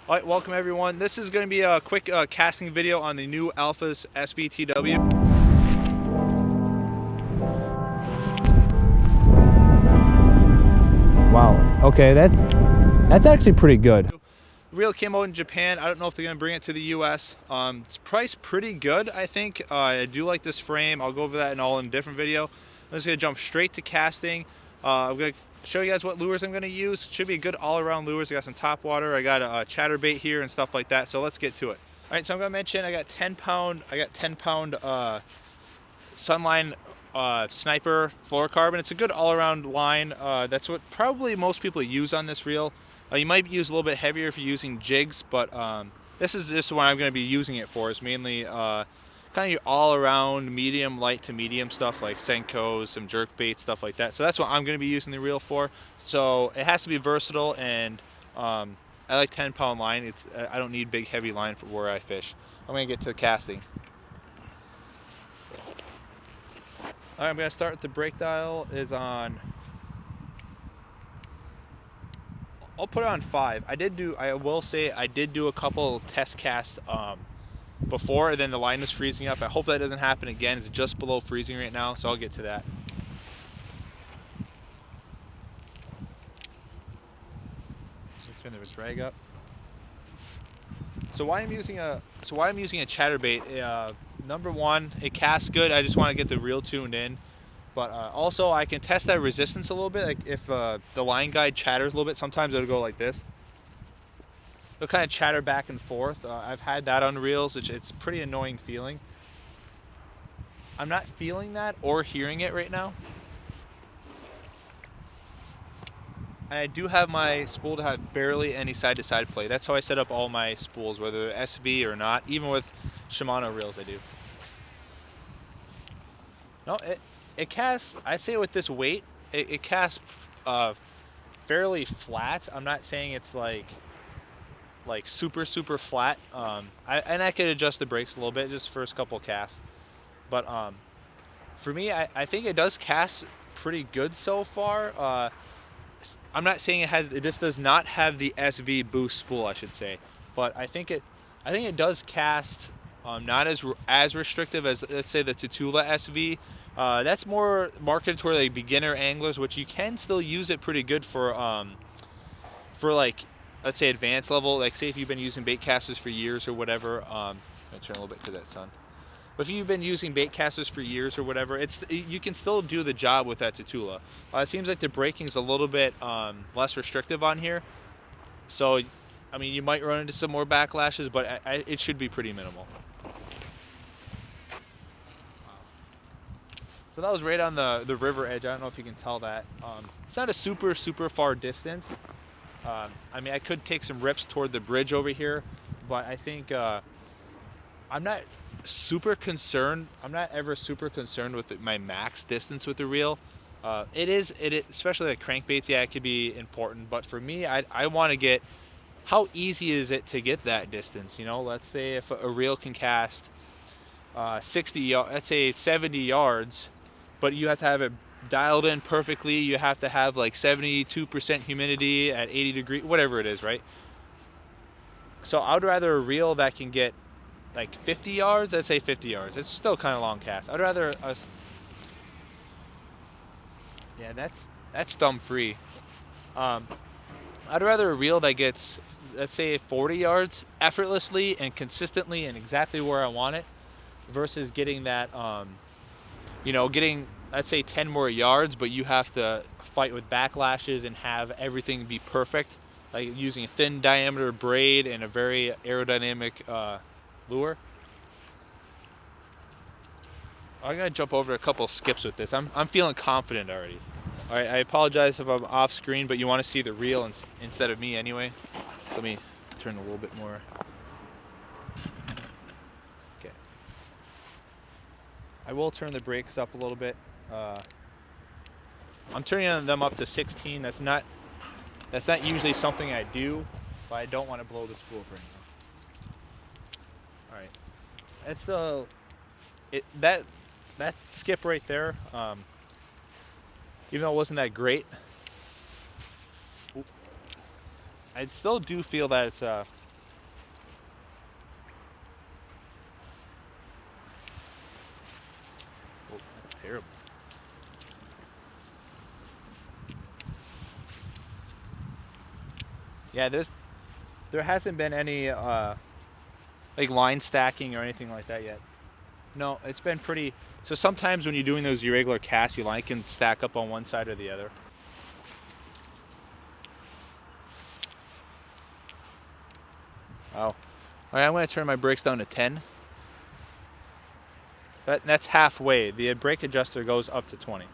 All right, welcome everyone. This is going to be a quick casting video on the new Alphas SV TW. Wow. Okay, that's actually pretty good. The reel came out in Japan. I don't know if they're going to bring it to the US. It's priced pretty good, I think. I do like this frame. I'll go over that in a different video. I'm just going to jump straight to casting. I'm going to show you guys what lures I'm going to use. It should be good all-around lures. I got some Topwater. I got a Chatterbait here and stuff like that. So let's get to it. All right, so I'm going to mention I got 10 pound Sunline Sniper fluorocarbon. It's a good all-around line. That's what probably most people use on this reel. You might use a little bit heavier if you're using jigs, but this is what I'm going to be using it for. Is mainly kind of your all-around medium, light to medium stuff like Senkos, some jerkbaits, stuff like that. So that's what I'm going to be using the reel for. So it has to be versatile, and I like 10-pound line. I don't need big heavy line for where I fish. I'm going to get to casting. All right, I'm going to start with the brake dial is on. I'll put it on 5. I will say I did do a couple test casts before, and then the line was freezing up. I hope that doesn't happen again. It's just below freezing right now, so I'll get to that. Let's turn the drag up. So why I'm using a Chatterbait? Number one, it casts good. I just want to get the reel tuned in. But also I can test that resistance a little bit. Like if the line guide chatters a little bit, sometimes it'll go like this. It'll kind of chatter back and forth. I've had that on reels. It's pretty annoying feeling. I'm not feeling that or hearing it right now. And I do have my spool to have barely any side-to-side play. That's how I set up all my spools, whether they're SV or not. Even with Shimano reels I do. No, it casts, I'd say with this weight, it casts fairly flat. I'm not saying it's like super flat. And I could adjust the brakes a little bit just first couple casts. But for me, I think it does cast pretty good so far. I'm not saying it just does not have the SV boost spool, I should say. But I think it does cast not as restrictive as, let's say, the Tatula SV. That's more marketed toward like beginner anglers, which you can still use it pretty good for like, let's say, advanced level. Like say if you've been using bait casters for years or whatever. I'm gonna turn a little bit to that sun. But if you've been using bait casters for years or whatever, you can still do the job with that Tatula. It seems like the braking's a little bit less restrictive on here. So, I mean, you might run into some more backlashes, but it should be pretty minimal. So that was right on the river edge. I don't know if you can tell that. It's not a super far distance. I mean, I could take some rips toward the bridge over here, but I think I'm not super concerned. I'm not ever super concerned with my max distance with the reel. It is especially like crankbaits. Yeah, it could be important, but for me, I want to get, how easy is it to get that distance? You know, let's say if a reel can cast 60, let's say 70 yards, but you have to have it dialed in perfectly. You have to have like 72% humidity at 80 degrees, whatever it is, right? So I would rather a reel that can get like 50 yards. Let's say 50 yards. It's still kind of long cast. I'd rather yeah, that's thumb free. I'd rather a reel that gets, let's say, 40 yards effortlessly and consistently and exactly where I want it, versus getting that you know, getting, let's say, 10 more yards, but you have to fight with backlashes and have everything be perfect, like using a thin diameter braid and a very aerodynamic lure. I'm gonna jump over a couple skips with this. I'm feeling confident already. All right, I apologize if I'm off screen, but you want to see the reel instead of me anyway. So let me turn a little bit more. Okay. I will turn the brakes up a little bit. I'm turning them up to 16. That's not usually something I do, but I don't want to blow the spool for anything. All right, that's that skip right there. Even though it wasn't that great, I still do feel that Yeah, there hasn't been any like line stacking or anything like that yet. No, it's been pretty. So sometimes when you're doing those irregular casts, your line can stack up on one side or the other. Oh. All right, I'm going to turn my brakes down to 10. That's halfway. The brake adjuster goes up to 20.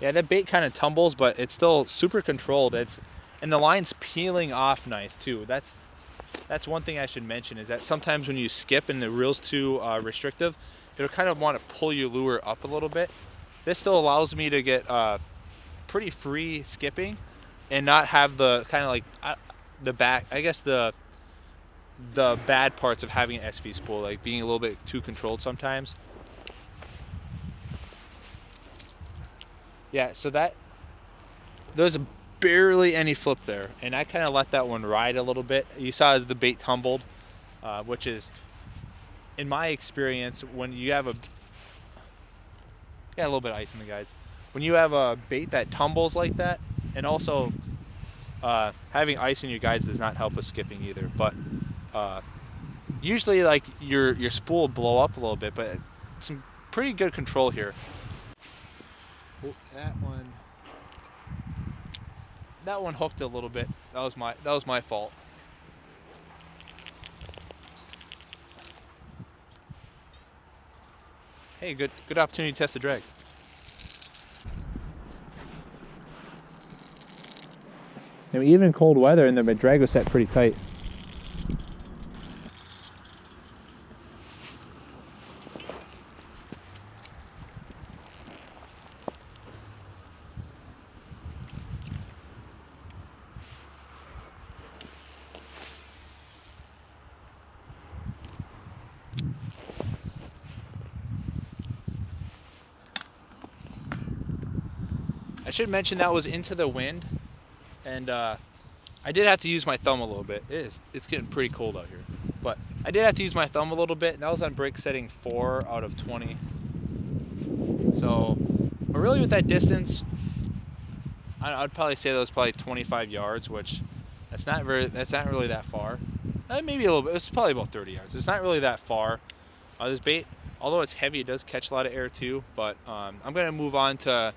Yeah, that bait kind of tumbles, but it's still super controlled. And the line's peeling off nice too. That's one thing I should mention, is that sometimes when you skip and the reel's too restrictive, it'll kind of want to pull your lure up a little bit. This still allows me to get pretty free skipping and not have the kind of like the back, I guess the bad parts of having an SV spool, like being a little bit too controlled sometimes. Yeah, so there's barely any flip there, and I kind of let that one ride a little bit. You saw as the bait tumbled, which is, in my experience, when you have a little bit of ice in the guides. When you have a bait that tumbles like that, and also having ice in your guides does not help with skipping either. But usually, like your spool will blow up a little bit, but some pretty good control here. Oh, that one hooked a little bit. That was my fault. Hey, good opportunity to test the drag. I mean, even in cold weather, and the drag was set pretty tight. I should mention that was into the wind, and I did have to use my thumb a little bit. It's getting pretty cold out here, but I did have to use my thumb a little bit, and that was on brake setting 4 out of 20. So, but really with that distance, I'd probably say that was probably 25 yards, which that's not really that far. Maybe a little bit. It's probably about 30 yards. It's not really that far. This bait, although it's heavy, it does catch a lot of air too. But I'm gonna move on to.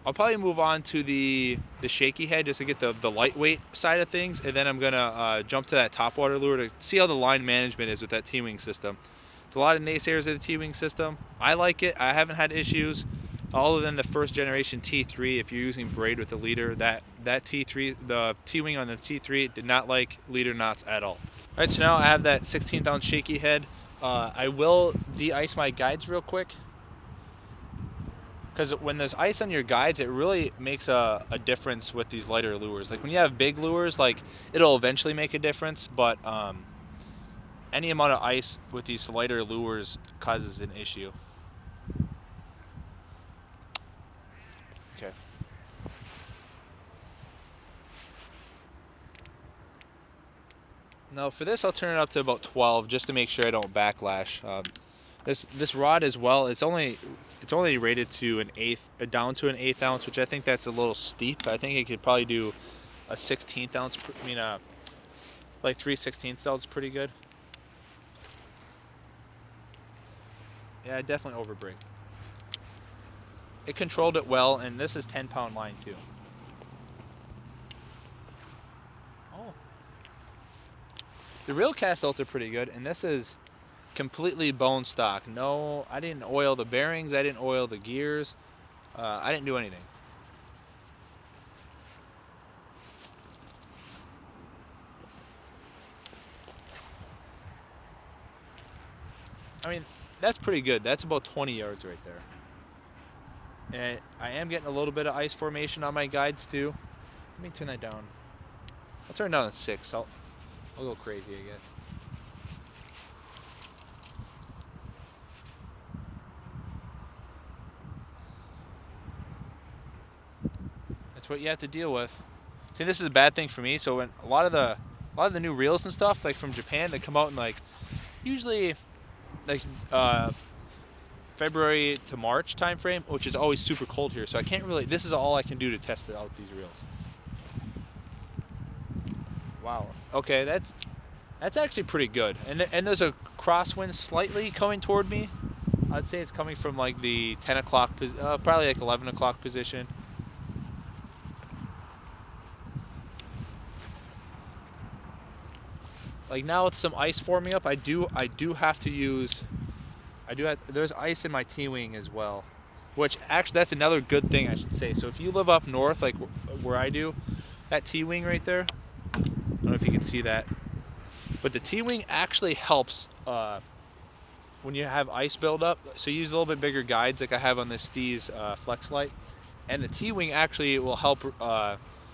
I'll probably move on to the shaky head just to get the lightweight side of things, and then I'm gonna jump to that topwater lure to see how the line management is with that T-wing system. There's a lot of naysayers of the T-wing system. I like it. I haven't had issues, other than the first generation T3. If you're using braid with the leader, that T3, the T-wing on the T3 did not like leader knots at all. All right, so now I have that 16th ounce shaky head. I will de-ice my guides real quick, because when there's ice on your guides, it really makes a difference with these lighter lures. Like when you have big lures, like it'll eventually make a difference, but any amount of ice with these lighter lures causes an issue. Okay. Now for this, I'll turn it up to about 12 just to make sure I don't backlash. This rod as well, it's only rated to down to an 1/8 ounce, which I think that's a little steep. I think it could probably do a 16th ounce. I mean, like 3/16 ounce, pretty good. Yeah, I definitely overbraked. It controlled it well, and this is 10-pound line too. Oh, the reel cast out are pretty good, and this is completely bone stock. No, I didn't oil the bearings, I didn't oil the gears, I didn't do anything. I mean, that's pretty good. That's about 20 yards right there. And I am getting a little bit of ice formation on my guides too. Let me turn that down. I'll turn it down to 6. I'll go crazy, I guess. That's what you have to deal with. See, this is a bad thing for me. So when a lot of the new reels and stuff, like from Japan, they come out in like usually like February to March time frame, which is always super cold here. So I can't really, this is all I can do to test it out, these reels. Wow. Okay, that's actually pretty good. And there's a crosswind slightly coming toward me. I'd say it's coming from like the 10 o'clock, probably like 11 o'clock position. Like now with some ice forming up, I do have to use, there's ice in my T-wing as well. Which actually, that's another good thing I should say. So if you live up north, like where I do, that T-wing right there, I don't know if you can see that, but the T-wing actually helps when you have ice buildup. So use a little bit bigger guides like I have on this Steez Flex Light, and the T-wing actually will help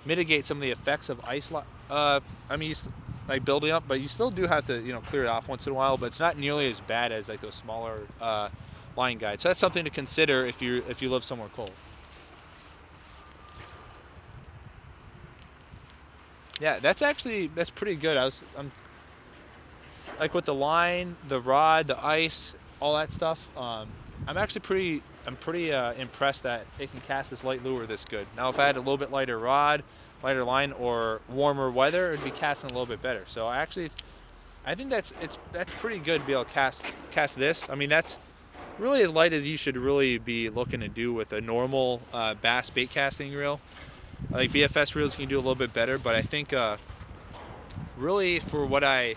mitigate some of the effects of ice. I mean, like building up, but you still do have to, you know, clear it off once in a while. But it's not nearly as bad as like those smaller line guides. So that's something to consider if you live somewhere cold. Yeah, that's pretty good. I'm like with the line, the rod, the ice, all that stuff. I'm actually pretty impressed that it can cast this light lure this good. Now, if I had a little bit lighter rod, lighter line, or warmer weather, it'd be casting a little bit better. So I think that's pretty good to be able to cast this. I mean, that's really as light as you should really be looking to do with a normal bass bait casting reel. Like BFS reels can do a little bit better, but I think really for what I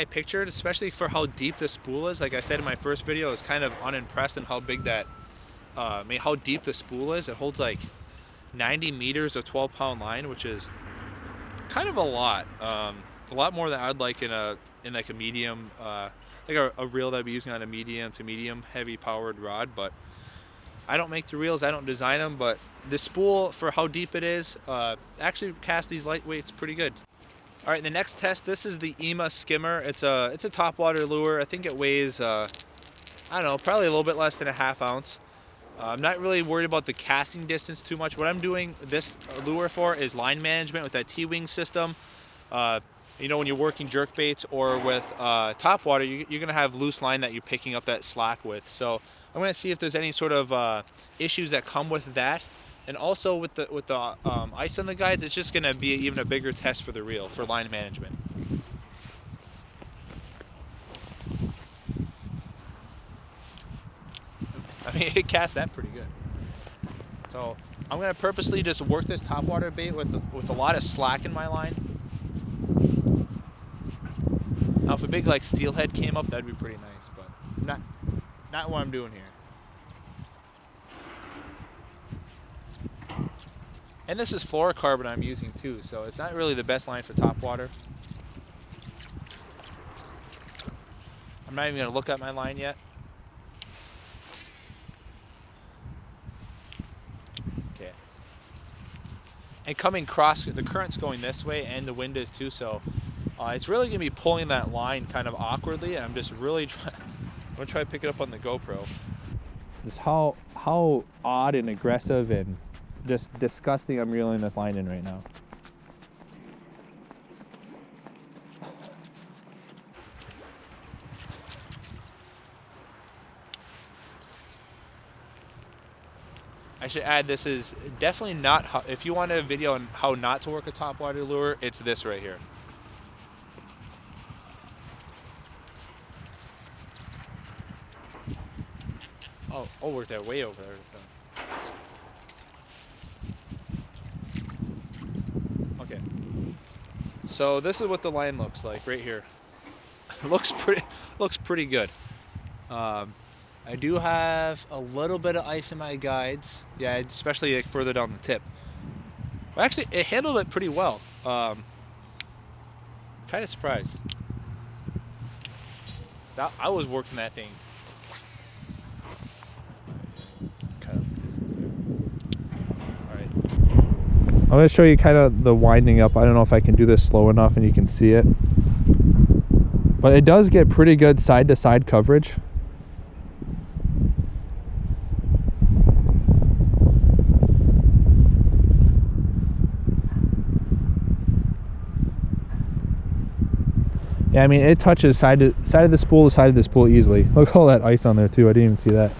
pictured, especially for how deep the spool is, like I said in my first video, I was kind of unimpressed in how big that, how deep the spool is. It holds like 90 meters of 12-pound line, which is kind of a lot more than I'd like in like a medium, like a reel that I'd be using on a medium to medium heavy powered rod. But I don't make the reels, I don't design them, but the spool for how deep it is actually casts these lightweights pretty good. All right, the next test, this is the Ima Skimmer. It's a topwater lure. I think it weighs, I don't know, probably a little bit less than a ½ ounce. I'm not really worried about the casting distance too much. What I'm doing this lure for is line management with that T-wing system. You know, when you're working jerkbaits or with topwater, you're going to have loose line that you're picking up that slack with. So I'm going to see if there's any sort of issues that come with that. And also with the ice on the guides, it's just going to be even a bigger test for the reel, for line management. I mean, it casts that pretty good. So I'm going to purposely just work this topwater bait with a lot of slack in my line. Now, if a big like steelhead came up, that'd be pretty nice, but not what I'm doing here. And this is fluorocarbon I'm using too, so it's not really the best line for topwater. I'm not even going to look at my line yet. Okay. And coming cross, the current's going this way and the wind is too, so it's really going to be pulling that line kind of awkwardly, and I'm just really I'm going to try to pick it up on the GoPro. Just how odd and aggressive and just disgusting I'm reeling this line in right now. I should add, this is definitely not how, if you want a video on how not to work a topwater lure, it's this right here. Oh, I'll work that way over there. Okay. So this is what the line looks like right here. It looks pretty good. I do have a little bit of ice in my guides. Yeah, especially like further down the tip. Well, actually, it handled it pretty well. Kind of surprised. I was working that thing. I'm going to show you kind of the winding up. I don't know if I can do this slow enough and you can see it. But it does get pretty good side-to-side coverage. Yeah, I mean, it touches side of the spool to side of the spool easily. Look at all that ice on there too. I didn't even see that.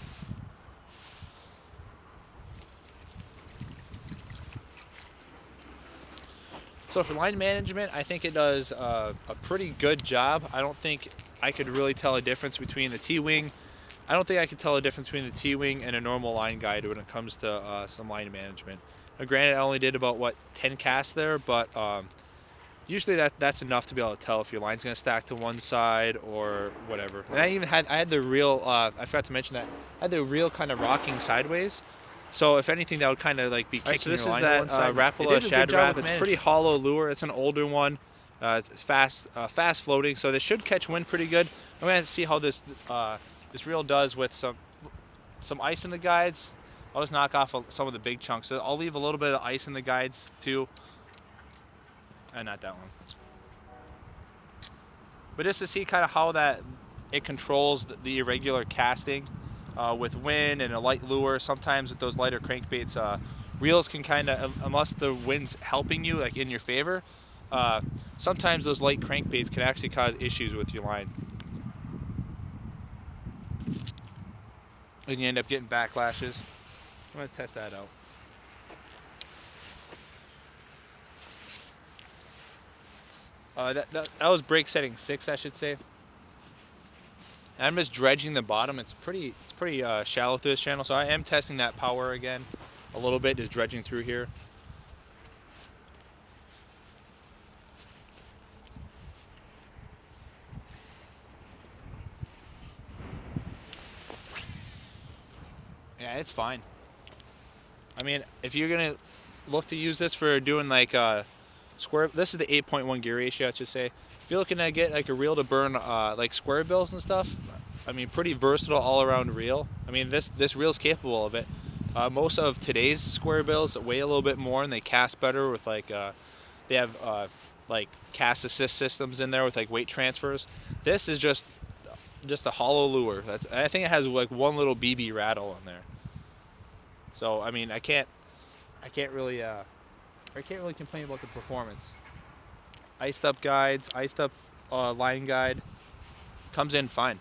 So for line management, I think it does a pretty good job. I don't think I could really tell a difference between the T-wing. I don't think I could tell a difference between the T-wing and a normal line guide when it comes to some line management. Now, granted, I only did about, what, 10 casts there, but usually that's enough to be able to tell if your line's going to stack to one side or whatever. And I had the reel, I forgot to mention that, I had the reel kind of rocking sideways. So if anything, that would kind of like be kicking your line to one side. Rapala Shad Rap. It's pretty hollow lure. It's an older one. It's fast floating, so this should catch wind pretty good. I'm going to see how this reel does with some ice in the guides. I'll just knock off some of the big chunks. So I'll leave a little bit of ice in the guides too. And not that one. But just to see kind of how it controls the irregular casting. With wind and a light lure, sometimes with those lighter crankbaits, reels can kind of, unless the wind's helping you, like in your favor, sometimes those light crankbaits can actually cause issues with your line. And you end up getting backlashes. I'm going to test that out. That was brake setting 6, I should say. And I'm just dredging the bottom. It's pretty shallow through this channel, so I am testing that power again a little bit, just dredging through here. Yeah, it's fine. I mean, if you're gonna look to use this for doing like square, this is the 8.1 gear ratio, I should say. If you're looking to get like a reel to burn like square bills and stuff, I mean, pretty versatile all-around reel. I mean, this reel's capable of it. Most of today's square bills weigh a little bit more and they cast better with like they have like cast assist systems in there with like weight transfers. This is just a hollow lure. I think it has like one little BB rattle in there. So I mean, I can't really complain about the performance. Iced up guides, iced up line guide, comes in fine.